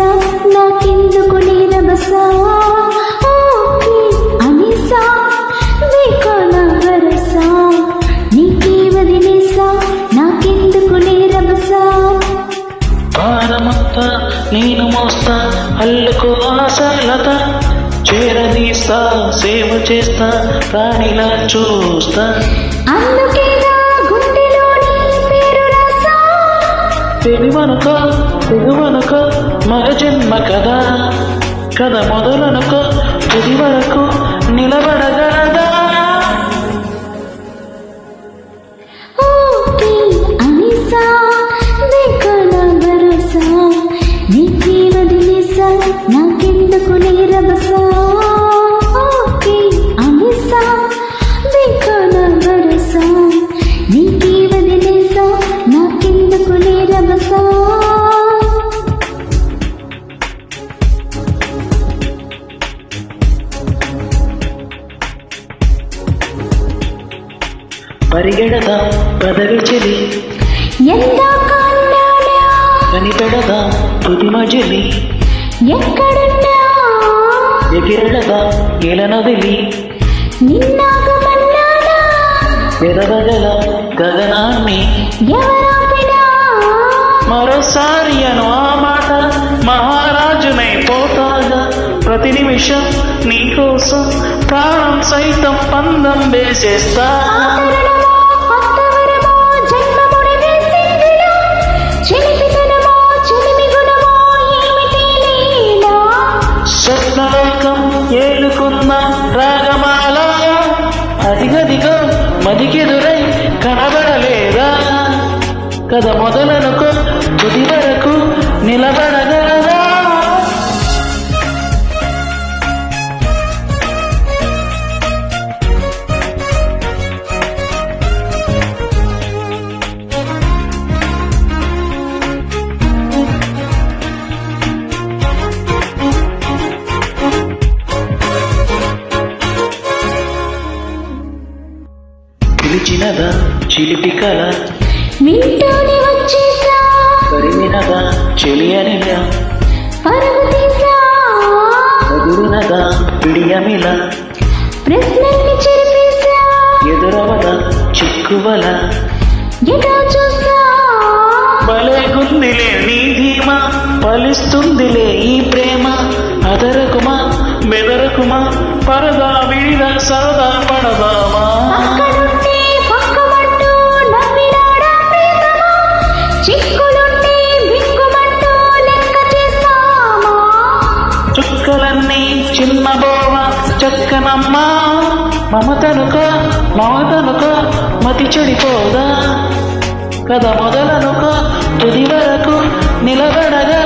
తెలిసా నాకెందుకు నీరబసా ఓకే అనిసా వేకాల వరసా నీకే వదిలేసా నాకెందుకు నీరబసా భారమంతా నేను మోస్తా అల్లుకో ఆశలత చేరదీస్తా సేవ చేస్తా ప్రాణిలా చూస్తా అందుకే నా గుండెలోని పేరు రాసా తెలివనుకో తెగువనుకో మగ జన్మ కదా కథ మొదలనుకో తుది వరకు నిలబడగలదా ఓకే అనిసా వేకాల వరసా నీకే వదిలేసా నాకెందుకు నీరబసా ఓకే అనిసా వేకాల వరసా నీకే వదిలేసా నాకెందుకు నీరబసా పరిగెడదా పదవి చెలి ఎందాక అన్నానా కనిపెడదా తుది మజిలి ఎక్కడున్నా ఎగిరెడదా ఎలనదిలి నిన్నాగమన్నానా ఎదవగల గగనాన్ని ఎవరాపినా మరోసారి అను ఆ మాట మహారాజునై పోతాగా ప్రతి నిమిషం నీకోసం ప్రాణం సైతం పందం వేసేస్తా ఆదరణమో కొత్తవరమో జన్మముడి వేసిందిలో చిలిపితనమో చిలిమి గుణమో ఏమిటి లీలా స్వప్నలోకం ఏలుకున్న రాగమాల అదిగదిగో మదికెదురై కనబడలేదా కథ మొదలనుకో తుది వరకు నిలబడగలదా పిలిచినదా చిలిపి కల వింటూనే వచ్చేసా కరిమినదా చెలియనిలా పరుగు తీసా ఎదురునదా పిడియమిల ప్రశ్నల్ని చెరిపేసా ఎదురవదా చిక్కువల ఎటో చూసా భలే గుందిలే నీ ధీమా ఫలిస్తుందిలే ఈ ప్రేమ అదరకుమా బెదరకుమా పరదా విడిద సరదా పడదామా పక్కనుంటే పక్కమంటూ నవ్వినాడా ప్రేమమా చిక్కులుంటే బిక్కుమంటూ లెక్క చేస్తామా చుక్కలన్నీ చిన్నబోవ చక్కనమ్మా మమతనుకో మతి చెడిపోదా కథ మొదలనుకో తుది వరకు నిలబడగా